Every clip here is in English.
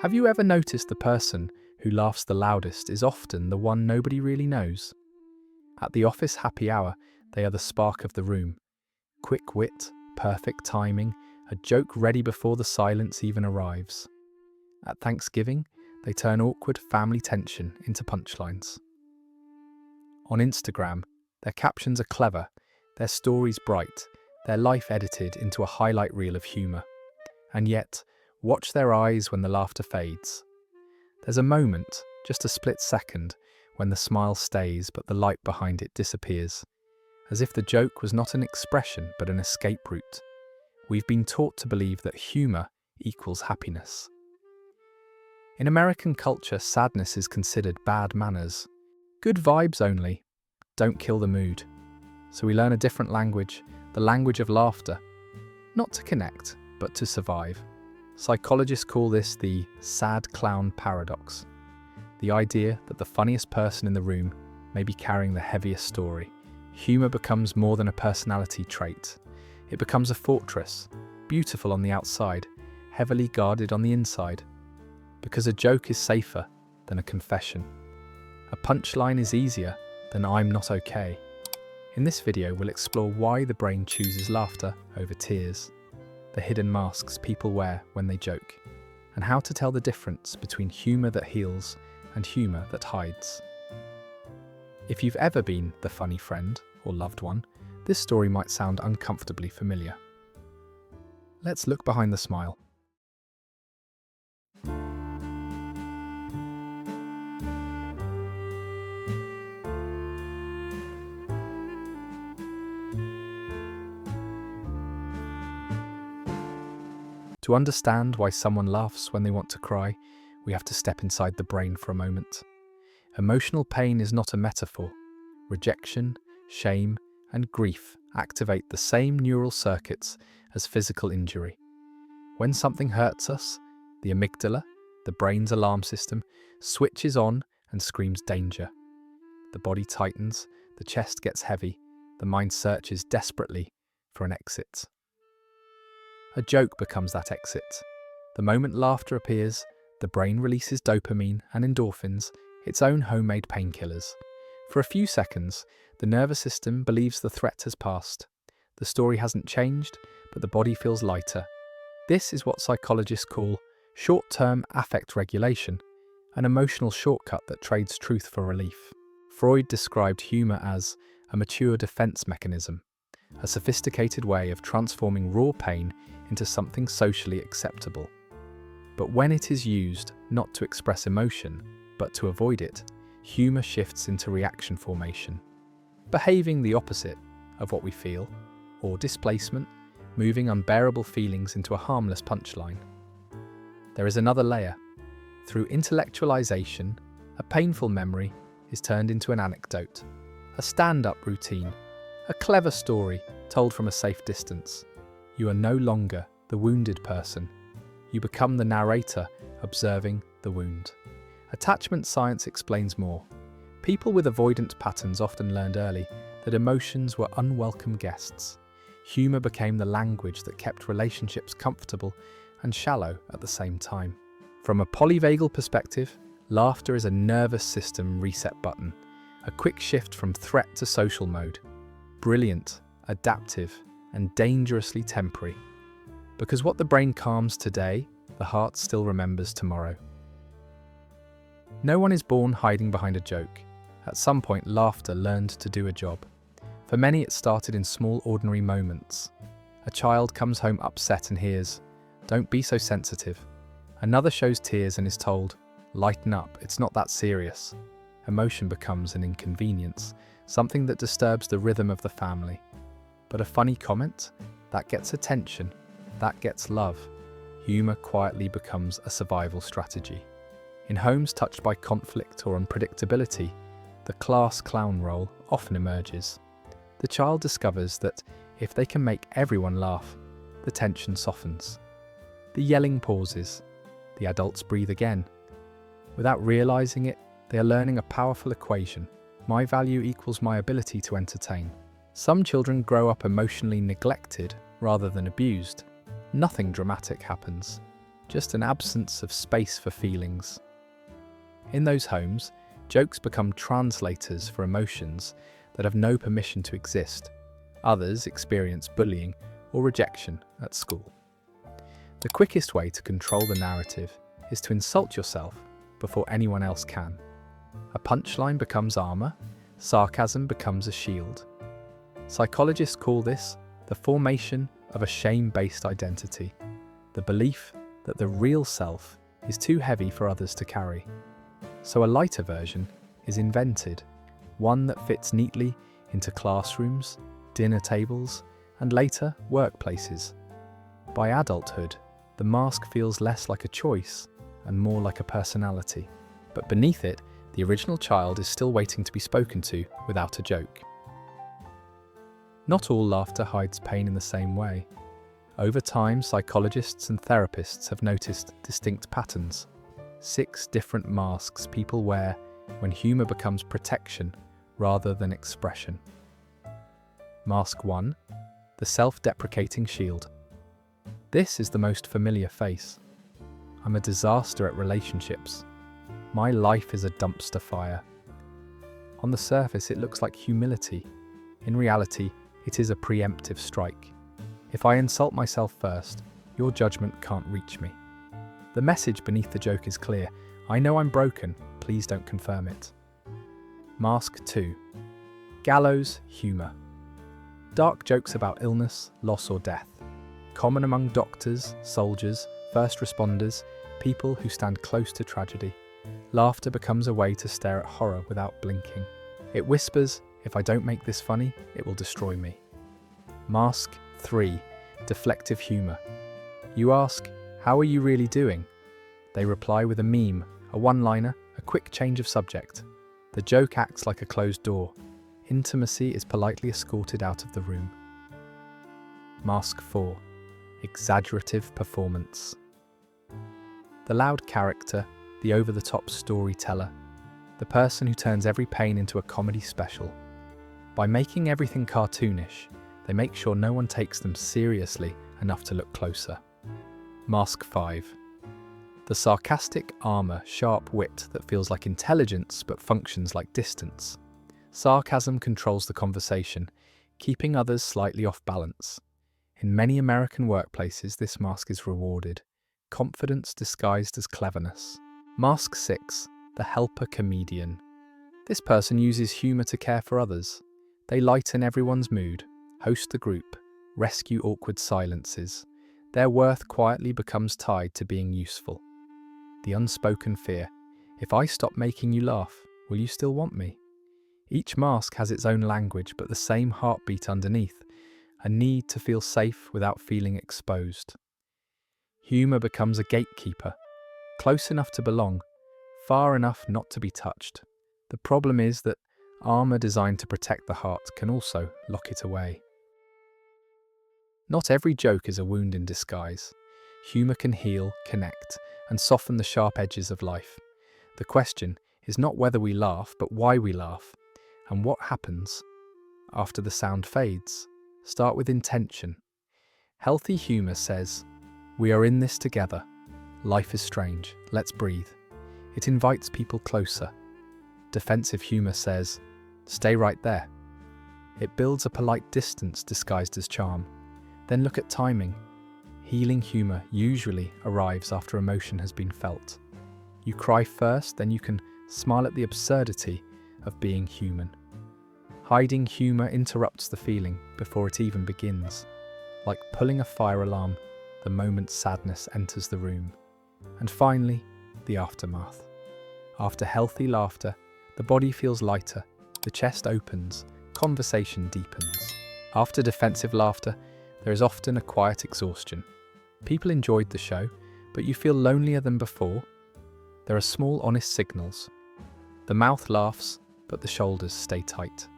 Have you ever noticed the person who laughs the loudest is often the one nobody really knows? At the office happy hour, they are the spark of the room. Quick wit, perfect timing, a joke ready before the silence even arrives. At Thanksgiving, they turn awkward family tension into punchlines. On Instagram, their captions are clever, their stories bright, their life edited into a highlight reel of humour. And yet, watch their eyes when the laughter fades. There's a moment, just a split second, when the smile stays but the light behind it disappears. As if the joke was not an expression but an escape route. We've been taught to believe that humour equals happiness. In American culture, sadness is considered bad manners. Good vibes only. Don't kill the mood. So we learn a different language, the language of laughter. Not to connect, but to survive. Psychologists call this the sad clown paradox. The idea that the funniest person in the room may be carrying the heaviest story. Humour becomes more than a personality trait. It becomes a fortress, beautiful on the outside, heavily guarded on the inside. Because a joke is safer than a confession. A punchline is easier than I'm not okay. In this video, we'll explore why the brain chooses laughter over tears, the hidden masks people wear when they joke, and how to tell the difference between humour that heals and humour that hides. If you've ever been the funny friend or loved one, this story might sound uncomfortably familiar. Let's look behind the smile. To understand why someone laughs when they want to cry, we have to step inside the brain for a moment. Emotional pain is not a metaphor. Rejection, shame, and grief activate the same neural circuits as physical injury. When something hurts us, the amygdala, the brain's alarm system, switches on and screams danger. The body tightens, the chest gets heavy, the mind searches desperately for an exit. A joke becomes that exit. The moment laughter appears, the brain releases dopamine and endorphins, its own homemade painkillers. For a few seconds, the nervous system believes the threat has passed. The story hasn't changed, but the body feels lighter. This is what psychologists call short-term affect regulation, an emotional shortcut that trades truth for relief. Freud described humour as a mature defense mechanism, a sophisticated way of transforming raw pain into something socially acceptable. But when it is used not to express emotion, but to avoid it, humour shifts into reaction formation, behaving the opposite of what we feel, or displacement, moving unbearable feelings into a harmless punchline. There is another layer. Through intellectualization, a painful memory is turned into an anecdote, a stand-up routine, a clever story told from a safe distance. You are no longer the wounded person. You become the narrator observing the wound. Attachment science explains more. People with avoidant patterns often learned early that emotions were unwelcome guests. Humour became the language that kept relationships comfortable and shallow at the same time. From a polyvagal perspective, laughter is a nervous system reset button, a quick shift from threat to social mode. Brilliant, adaptive, and dangerously temporary. Because what the brain calms today, the heart still remembers tomorrow. No one is born hiding behind a joke. At some point, laughter learned to do a job. For many, it started in small, ordinary moments. A child comes home upset and hears, "Don't be so sensitive." Another shows tears and is told, "Lighten up, it's not that serious." Emotion becomes an inconvenience, something that disturbs the rhythm of the family. But a funny comment? That gets attention. That gets love. Humour quietly becomes a survival strategy. In homes touched by conflict or unpredictability, the class clown role often emerges. The child discovers that if they can make everyone laugh, the tension softens. The yelling pauses. The adults breathe again. Without realising it, they are learning a powerful equation. My value equals my ability to entertain. Some children grow up emotionally neglected rather than abused. Nothing dramatic happens. just an absence of space for feelings. In those homes, jokes become translators for emotions that have no permission to exist. Others experience bullying or rejection at school. The quickest way to control the narrative is to insult yourself before anyone else can. A punchline becomes armor, sarcasm becomes a shield. Psychologists call this the formation of a shame-based identity, the belief that the real self is too heavy for others to carry. So a lighter version is invented, one that fits neatly into classrooms, dinner tables, and later workplaces. By adulthood, the mask feels less like a choice and more like a personality. But beneath it, the original child is still waiting to be spoken to without a joke. Not all laughter hides pain in the same way. Over time, psychologists and therapists have noticed distinct patterns. 6 different masks people wear when humor becomes protection rather than expression. Mask 1. The self-deprecating shield. This is the most familiar face. I'm a disaster at relationships. My life is a dumpster fire. On the surface, it looks like humility. In reality, it is a preemptive strike. If I insult myself first, your judgment can't reach me. The message beneath the joke is clear. I know I'm broken, please don't confirm it. Mask 2. Gallows humor. Dark jokes about illness, loss or death. Common among doctors, soldiers, first responders, people who stand close to tragedy. Laughter becomes a way to stare at horror without blinking. It whispers, if I don't make this funny, it will destroy me. Mask 3. Deflective humor. You ask, how are you really doing? They reply with a meme, a one-liner, a quick change of subject. The joke acts like a closed door. Intimacy is politely escorted out of the room. Mask 4. Exaggerative performance. The loud character, the over-the-top storyteller, the person who turns every pain into a comedy special. By making everything cartoonish, they make sure no one takes them seriously enough to look closer. Mask 5. The sarcastic armor, sharp wit that feels like intelligence but functions like distance. Sarcasm controls the conversation, keeping others slightly off balance. In many American workplaces, this mask is rewarded. Confidence disguised as cleverness. Mask 6. The helper comedian. This person uses humor to care for others. They lighten everyone's mood, host the group, rescue awkward silences. Their worth quietly becomes tied to being useful. The unspoken fear. If I stop making you laugh, will you still want me? Each mask has its own language, but the same heartbeat underneath. A need to feel safe without feeling exposed. Humor becomes a gatekeeper, close enough to belong, far enough not to be touched. The problem is that armor designed to protect the heart can also lock it away. Not every joke is a wound in disguise. Humor can heal, connect, and soften the sharp edges of life. The question is not whether we laugh, but why we laugh, and what happens after the sound fades. Start with intention. Healthy humor says, we are in this together. Life is strange. Let's breathe. It invites people closer. Defensive humor says, stay right there. It builds a polite distance disguised as charm. Then look at timing. Healing humor usually arrives after emotion has been felt. You cry first, then you can smile at the absurdity of being human. Hiding humor interrupts the feeling before it even begins. Like pulling a fire alarm the moment sadness enters the room. And finally, the aftermath. After healthy laughter, the body feels lighter, the chest opens, conversation deepens. After defensive laughter, there is often a quiet exhaustion. People enjoyed the show, but you feel lonelier than before. There are small, honest signals. The mouth laughs, but the shoulders stay tight.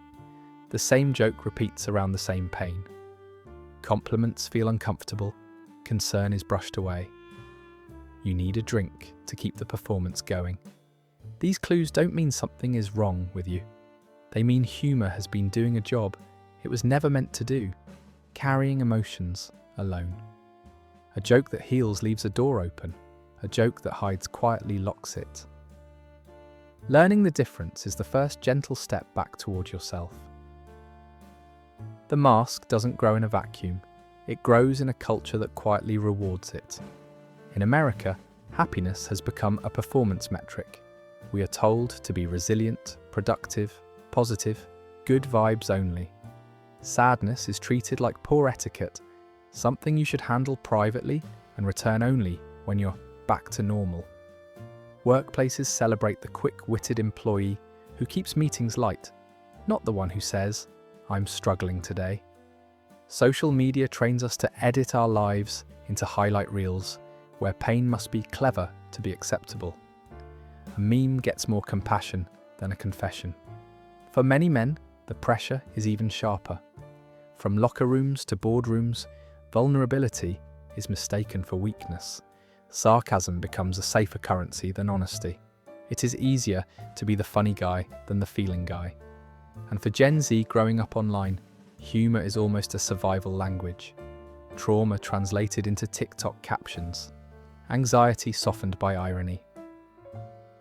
The same joke repeats around the same pain. Compliments feel uncomfortable. Concern is brushed away. You need a drink to keep the performance going. These clues don't mean something is wrong with you. They mean humor has been doing a job it was never meant to do, carrying emotions alone. A joke that heals leaves a door open, a joke that hides quietly locks it. Learning the difference is the first gentle step back toward yourself. The mask doesn't grow in a vacuum. It grows in a culture that quietly rewards it. In America, happiness has become a performance metric. We are told to be resilient, productive, positive, good vibes only. Sadness is treated like poor etiquette, something you should handle privately and return only when you're back to normal. Workplaces celebrate the quick-witted employee who keeps meetings light, not the one who says, "I'm struggling today." Social media trains us to edit our lives into highlight reels, where pain must be clever to be acceptable. A meme gets more compassion than a confession. For many men, the pressure is even sharper. From locker rooms to boardrooms, vulnerability is mistaken for weakness. Sarcasm becomes a safer currency than honesty. It is easier to be the funny guy than the feeling guy. And for Gen Z growing up online, humor is almost a survival language. Trauma translated into TikTok captions. Anxiety softened by irony.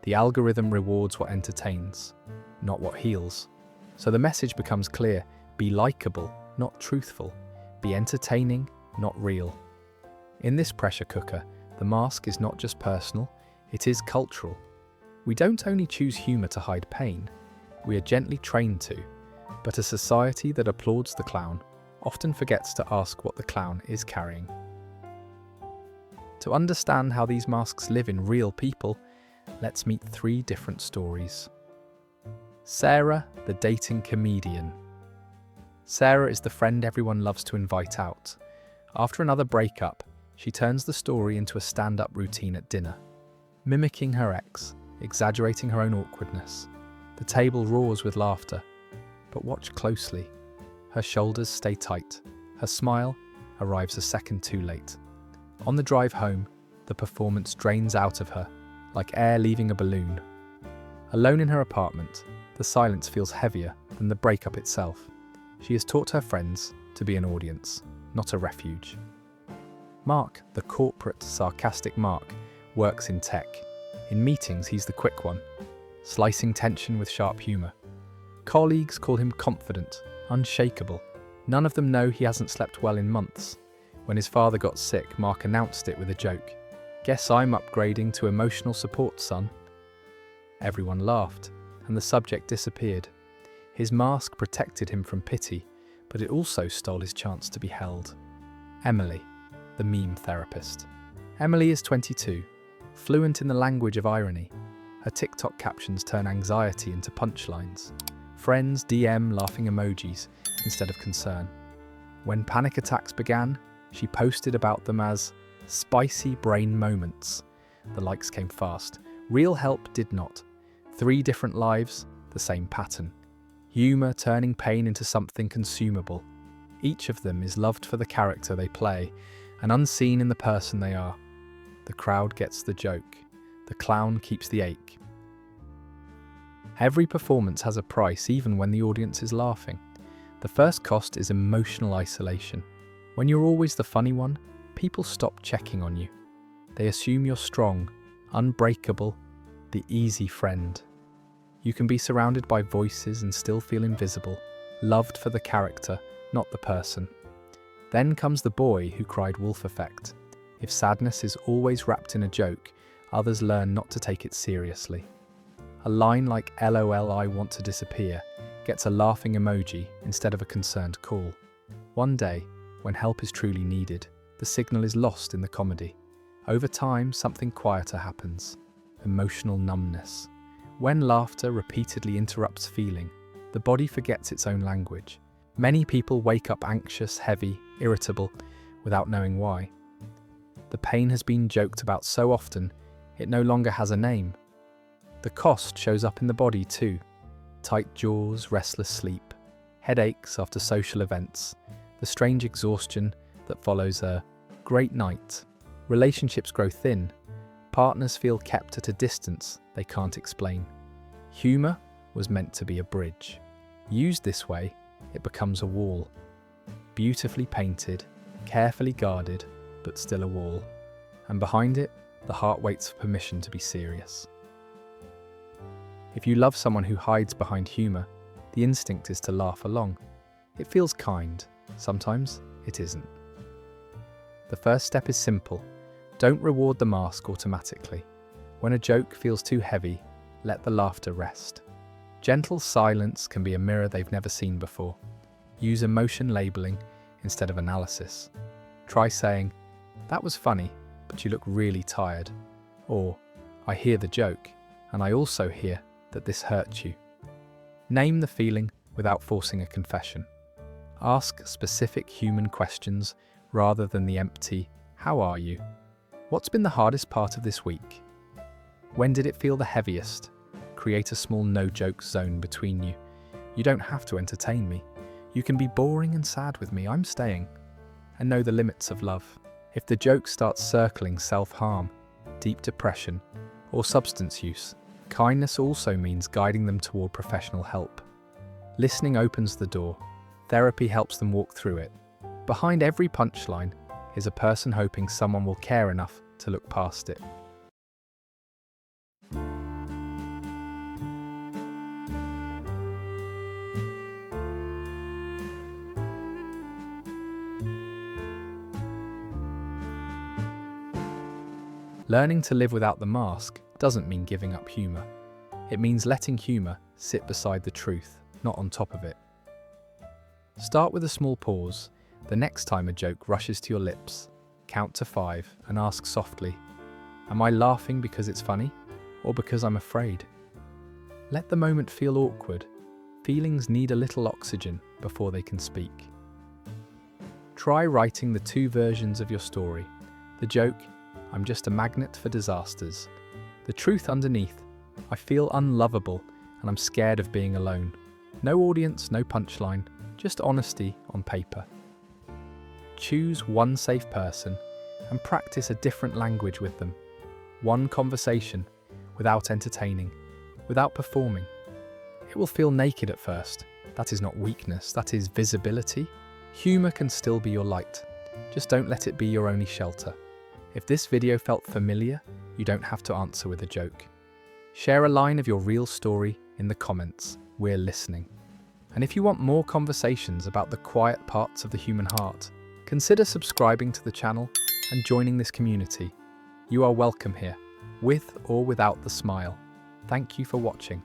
The algorithm rewards what entertains, not what heals. So the message becomes clear: be likable, not truthful. Be entertaining, not real. In this pressure cooker, the mask is not just personal, it is cultural. We don't only choose humor to hide pain, we are gently trained to, but a society that applauds the clown often forgets to ask what the clown is carrying. To understand how these masks live in real people, let's meet 3 different stories. Sarah, the dating comedian. Sarah is the friend everyone loves to invite out. After another breakup, she turns the story into a stand-up routine at dinner, mimicking her ex, exaggerating her own awkwardness. The table roars with laughter, but watch closely. Her shoulders stay tight. Her smile arrives a second too late. On the drive home, the performance drains out of her, like air leaving a balloon. Alone in her apartment, the silence feels heavier than the breakup itself. She has taught her friends to be an audience, not a refuge. Mark, the corporate, sarcastic Mark, works in tech. In meetings, he's the quick one, slicing tension with sharp humour. Colleagues call him confident, unshakable. None of them know he hasn't slept well in months. When his father got sick, Mark announced it with a joke. "Guess I'm upgrading to emotional support, son." Everyone laughed, and the subject disappeared. His mask protected him from pity, but it also stole his chance to be held. Emily, the meme therapist. Emily is 22, fluent in the language of irony. Her TikTok captions turn anxiety into punchlines. Friends DM laughing emojis instead of concern. When panic attacks began, she posted about them as spicy brain moments. The likes came fast. Real help did not. 3 different lives, the same pattern. Humour turning pain into something consumable. Each of them is loved for the character they play and unseen in the person they are. The crowd gets the joke. The clown keeps the ache. Every performance has a price, even when the audience is laughing. The first cost is emotional isolation. When you're always the funny one, people stop checking on you. They assume you're strong, unbreakable, the easy friend. You can be surrounded by voices and still feel invisible, loved for the character, not the person. Then comes the boy who cried wolf effect. If sadness is always wrapped in a joke, others learn not to take it seriously. A line like "LOL, I want to disappear" gets a laughing emoji instead of a concerned call. One day, when help is truly needed, the signal is lost in the comedy. Over time, something quieter happens. Emotional numbness. When laughter repeatedly interrupts feeling, the body forgets its own language. Many people wake up anxious, heavy, irritable, without knowing why. The pain has been joked about so often, it no longer has a name. The cost shows up in the body too. Tight jaws, restless sleep, headaches after social events, the strange exhaustion that follows a great night. Relationships grow thin. Partners feel kept at a distance they can't explain. Humour was meant to be a bridge. Used this way, it becomes a wall. Beautifully painted, carefully guarded, but still a wall. And behind it, the heart waits for permission to be serious. If you love someone who hides behind humor, the instinct is to laugh along. It feels kind. Sometimes it isn't. The first step is simple. Don't reward the mask automatically. When a joke feels too heavy, let the laughter rest. Gentle silence can be a mirror they've never seen before. Use emotion labeling instead of analysis. Try saying, "That was funny, but you look really tired." Or, "I hear the joke, and I also hear that this hurt you." Name the feeling without forcing a confession. Ask specific human questions rather than the empty, "How are you?" What's been the hardest part of this week? When did it feel the heaviest? Create a small no-joke zone between you. You don't have to entertain me. You can be boring and sad with me, I'm staying. And know the limits of love. If the joke starts circling self-harm, deep depression, or substance use, kindness also means guiding them toward professional help. Listening opens the door. Therapy helps them walk through it. Behind every punchline is a person hoping someone will care enough to look past it. Learning to live without the mask doesn't mean giving up humor. It means letting humor sit beside the truth, not on top of it. Start with a small pause. The next time a joke rushes to your lips, count to 5 and ask softly, "Am I laughing because it's funny or because I'm afraid?" Let the moment feel awkward. Feelings need a little oxygen before they can speak. Try writing the two versions of your story. The joke, "I'm just a magnet for disasters." The truth underneath, "I feel unlovable and I'm scared of being alone." No audience, no punchline, just honesty on paper. Choose one safe person and practice a different language with them. One conversation, without entertaining, without performing. It will feel naked at first. That is not weakness, that is visibility. Humor can still be your light. Just don't let it be your only shelter. If this video felt familiar, you don't have to answer with a joke. Share a line of your real story in the comments. We're listening. And if you want more conversations about the quiet parts of the human heart, consider subscribing to the channel and joining this community. You are welcome here, with or without the smile. Thank you for watching.